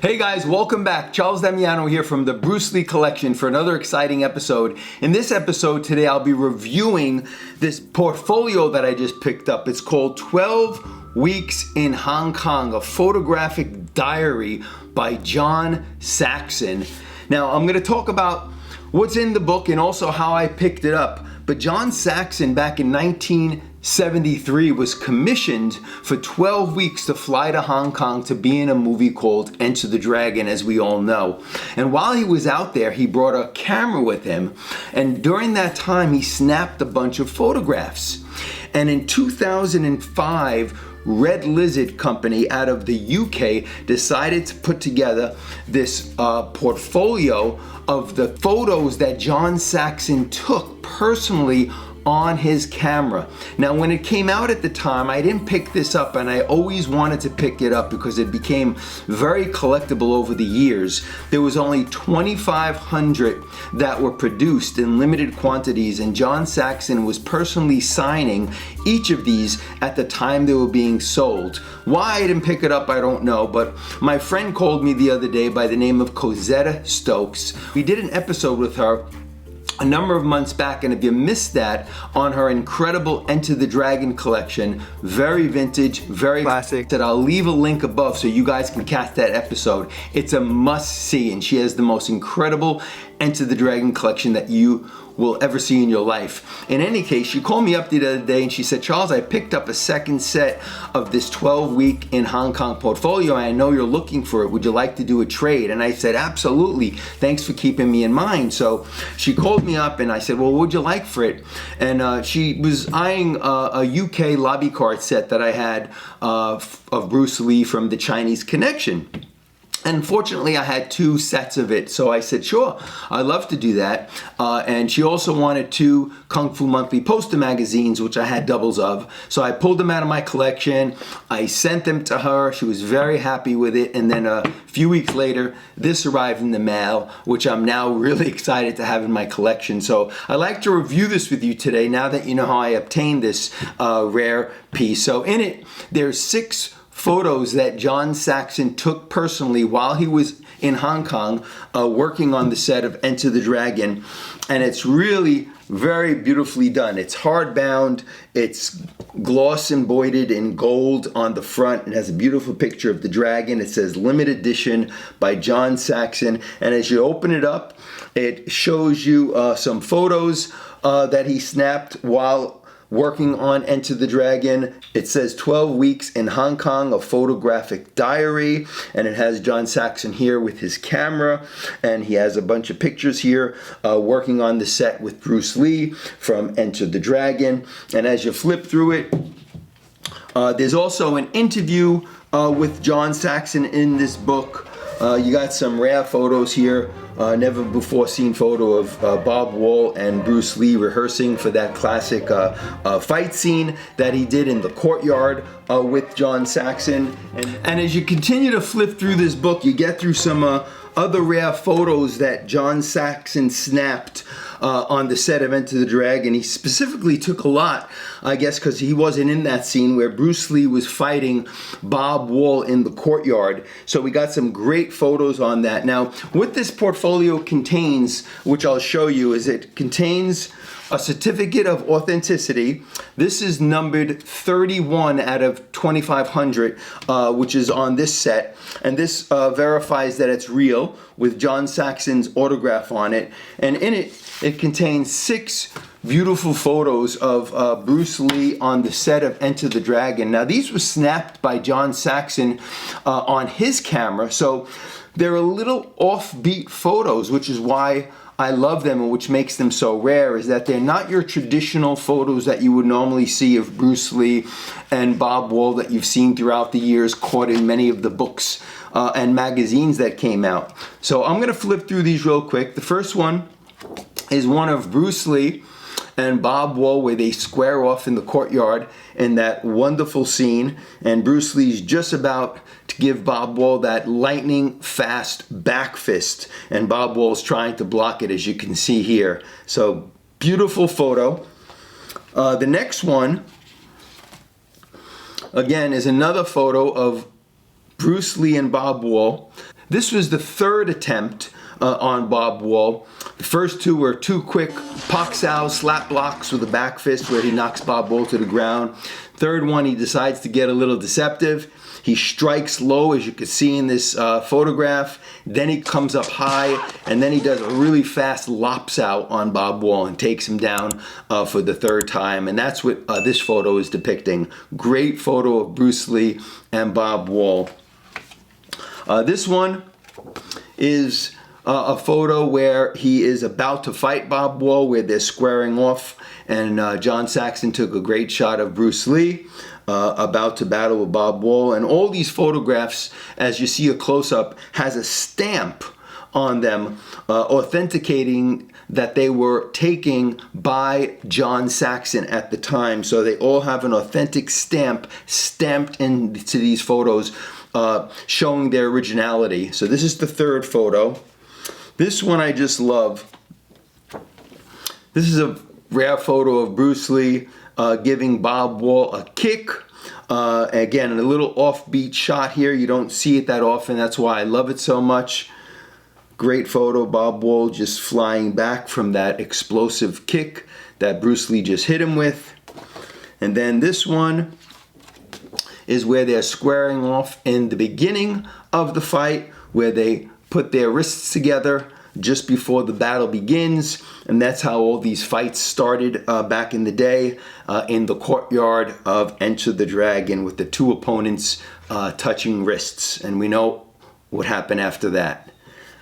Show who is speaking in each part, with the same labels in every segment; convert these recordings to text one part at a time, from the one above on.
Speaker 1: Hey guys, welcome back. Charles Damiano here from the Bruce Lee Collection for another exciting episode. In this episode today, I'll be reviewing this portfolio that I just picked up. It's called 12 Weeks in Hong Kong, a photographic diary by John Saxon. Now, I'm going to talk about what's in the book and also how I picked it up. But John Saxon, back in 1973, was commissioned for 12 weeks to fly to Hong Kong to be in a movie called Enter the Dragon, as we all know. And while he was out there, he brought a camera with him. And during that time, he snapped a bunch of photographs. And in 2005, Red Lizard Company out of the UK decided to put together this portfolio of the photos that John Saxon took personally on his camera. Now, when it came out at the time, I didn't pick this up, and I always wanted to pick it up because it became very collectible over the years. There was only 2,500 that were produced in limited quantities, and John Saxon was personally signing each of these at the time they were being sold. Why I didn't pick it up, I don't know, but my friend called me the other day by the name of Cosetta Stokes. We did an episode with her a number of months back, and if you missed that, on her incredible Enter the Dragon collection, very vintage, very classic, that I'll leave a link above so you guys can catch that episode. It's a must-see, and she has the most incredible Enter the Dragon collection that you will ever see in your life. In any case, she called me up the other day and she said, Charles, I picked up a second set of this 12-week in Hong Kong portfolio, and I know you're looking for it. Would you like to do a trade? And I said, absolutely. Thanks for keeping me in mind. So she called me up and I said, well, what would you like for it? And she was eyeing a UK lobby card set that I had of Bruce Lee from the Chinese Connection. And fortunately, I had 2 sets of it, so I said, sure, I'd love to do that. And she also wanted 2 Kung Fu Monthly poster magazines, which I had doubles of. So I pulled them out of my collection. I sent them to her. She was very happy with it. And then a few weeks later, this arrived in the mail, which I'm now really excited to have in my collection. So I'd like to review this with you today, now that you know how I obtained this rare piece. So in it, there's 6 photos that John Saxon took personally while he was in Hong Kong working on the set of Enter the Dragon, and it's really very beautifully done. It's hardbound, it's gloss embroidered in gold on the front. It has a beautiful picture of the dragon. It says limited edition by John Saxon, and as you open it up, it shows you some photos that he snapped while working on Enter the Dragon. It says 12 Weeks in Hong Kong, a photographic diary, and it has John Saxon here with his camera, and he has a bunch of pictures here working on the set with Bruce Lee from Enter the Dragon. And as you flip through it, there's also an interview with John Saxon in this book. You got some rare photos here. Never before seen photo of Bob Wall and Bruce Lee rehearsing for that classic fight scene that he did in the courtyard with John Saxon. And as you continue to flip through this book, you get through some other rare photos that John Saxon snapped on the set of Enter the Dragon. He specifically took a lot, I guess, because he wasn't in that scene where Bruce Lee was fighting Bob Wall in the courtyard. So we got some great photos on that. Now, what this portfolio contains, which I'll show you, is it contains a certificate of authenticity. This is numbered 31 out of 2,500, which is on this set. And this verifies that it's real with John Saxon's autograph on it. And in it, it contains 6 beautiful photos of Bruce Lee on the set of Enter the Dragon. Now, these were snapped by John Saxon on his camera, so they're a little offbeat photos, which is why I love them, and which makes them so rare, is that they're not your traditional photos that you would normally see of Bruce Lee and Bob Wall that you've seen throughout the years, caught in many of the books and magazines that came out. So I'm going to flip through these real quick. The first one is one of Bruce Lee and Bob Wall where they square off in the courtyard in that wonderful scene, and Bruce Lee's just about to give Bob Wall that lightning fast back fist, and Bob Wall's trying to block it, as you can see here. So beautiful photo. The next one again is another photo of Bruce Lee and Bob Wall. This was the third attempt on Bob Wall. The first two were two quick Pak-Sao slap blocks with a back fist where he knocks Bob Wall to the ground. Third one, he decides to get a little deceptive. He strikes low, as you can see in this photograph. Then he comes up high, and then he does a really fast lops out on Bob Wall and takes him down for the third time. And that's what this photo is depicting. Great photo of Bruce Lee and Bob Wall. This one is a photo where he is about to fight Bob Wall, where they're squaring off, and John Saxon took a great shot of Bruce Lee about to battle with Bob Wall. And all these photographs, as you see a close-up, has a stamp on them authenticating that they were taken by John Saxon at the time. So they all have an authentic stamp stamped into these photos showing their originality. So this is the third photo. This one I just love. This is a rare photo of Bruce Lee giving Bob Wall a kick. Again, a little offbeat shot here. You don't see it that often. That's why I love it so much. Great photo. Bob Wall just flying back from that explosive kick that Bruce Lee just hit him with. And then this one is where they're squaring off in the beginning of the fight, where they put their wrists together just before the battle begins. And that's how all these fights started back in the day in the courtyard of Enter the Dragon, with the two opponents touching wrists. And we know what happened after that.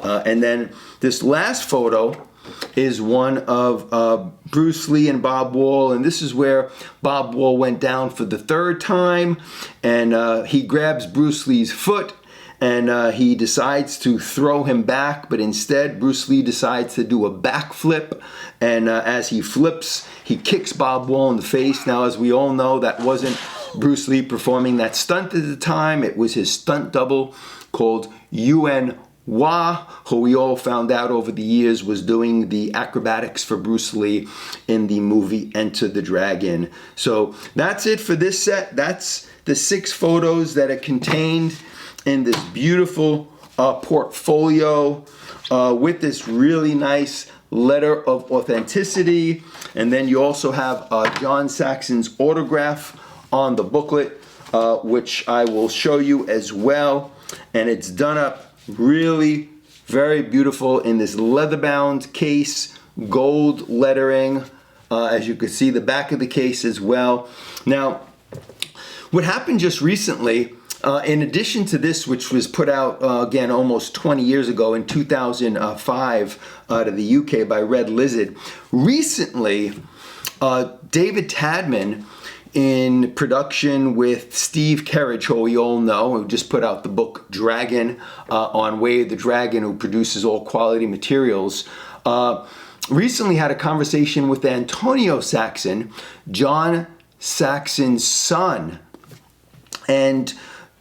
Speaker 1: And then this last photo is one of Bruce Lee and Bob Wall, and this is where Bob Wall went down for the third time, and he grabs Bruce Lee's foot, and he decides to throw him back, but instead Bruce Lee decides to do a backflip, and as he flips, he kicks Bob Wall in the face. Now, as we all know, that wasn't Bruce Lee performing that stunt at the time. It was his stunt double called Yuen Wah, who we all found out over the years was doing the acrobatics for Bruce Lee in the movie Enter the Dragon. So that's it for this set. That's the 6 photos that are contained in this beautiful portfolio with this really nice letter of authenticity. And then you also have John Saxon's autograph on the booklet, which I will show you as well. And it's done up really very beautiful in this leather-bound case, gold lettering. As you can see, the back of the case as well. Now, what happened just recently, in addition to this, which was put out again almost 20 years ago in 2005 out of the UK by Red Lizard, recently David Tadman, in production with Steve Kerridge, who we all know, who just put out the book Dragon on Way of the Dragon, who produces all quality materials, recently had a conversation with Antonio Saxon, John Saxon's son, and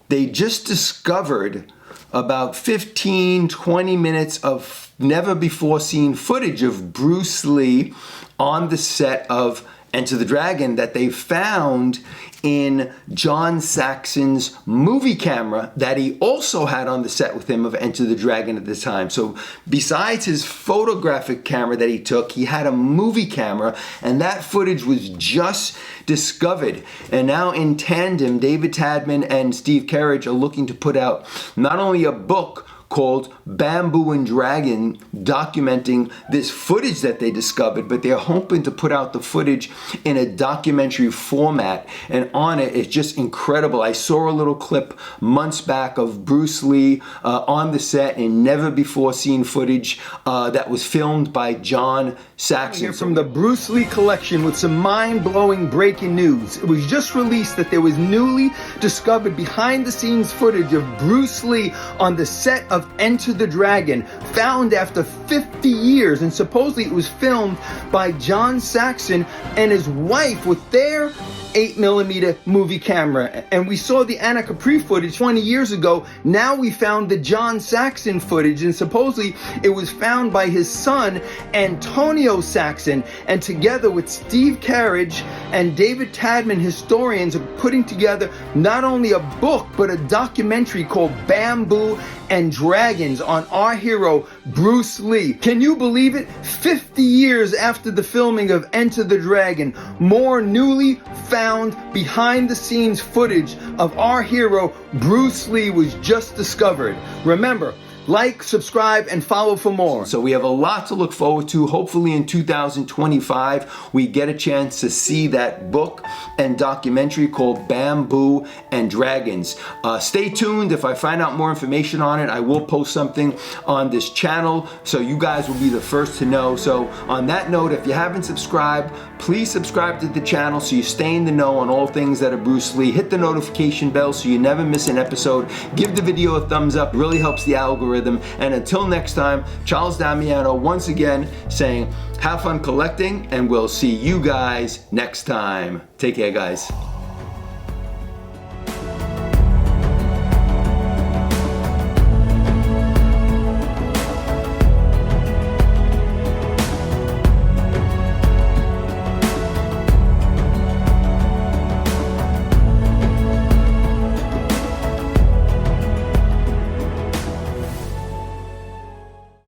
Speaker 1: they just discovered about 15-20 minutes of never before seen footage of Bruce Lee on the set of Enter the Dragon that they found in John Saxon's movie camera that he also had on the set with him of Enter the Dragon at the time. So besides his photographic camera that he took, he had a movie camera, and that footage was just discovered. And now in tandem, David Tadman and Steve Kerridge are looking to put out not only a book called Bamboo and Dragon, documenting this footage that they discovered, but they're hoping to put out the footage in a documentary format. And on it, it's just incredible. I saw a little clip months back of Bruce Lee on the set in never before seen footage that was filmed by John Saxon. Here from the Bruce Lee collection with some mind-blowing breaking news. It was just released that there was newly discovered behind-the-scenes footage of Bruce Lee on the set of Enter the Dragon, found after 50 years, and supposedly it was filmed by John Saxon and his wife with their 8mm movie camera. And we saw the Anna Capri footage 20 years ago. Now we found the John Saxon footage, and supposedly it was found by his son Antonio Saxon, and together with Steve Kerridge and David Tadman, historians, are putting together not only a book but a documentary called Bamboo and Dragons on our hero, Bruce Lee. Can you believe it? 50 years after the filming of Enter the Dragon, more newly found behind-the-scenes footage of our hero, Bruce Lee, was just discovered. Remember, like, subscribe, and follow for more. So we have a lot to look forward to. Hopefully in 2025, we get a chance to see that book and documentary called Bamboo and Dragons. Stay tuned. If I find out more information on it, I will post something on this channel, so you guys will be the first to know. So on that note, if you haven't subscribed, please subscribe to the channel so you stay in the know on all things that are Bruce Lee. Hit the notification bell so you never miss an episode. Give the video a thumbs up. It really helps the algorithm. And until next time, Charles Damiano once again saying, have fun collecting, and we'll see you guys next time. Take care, guys.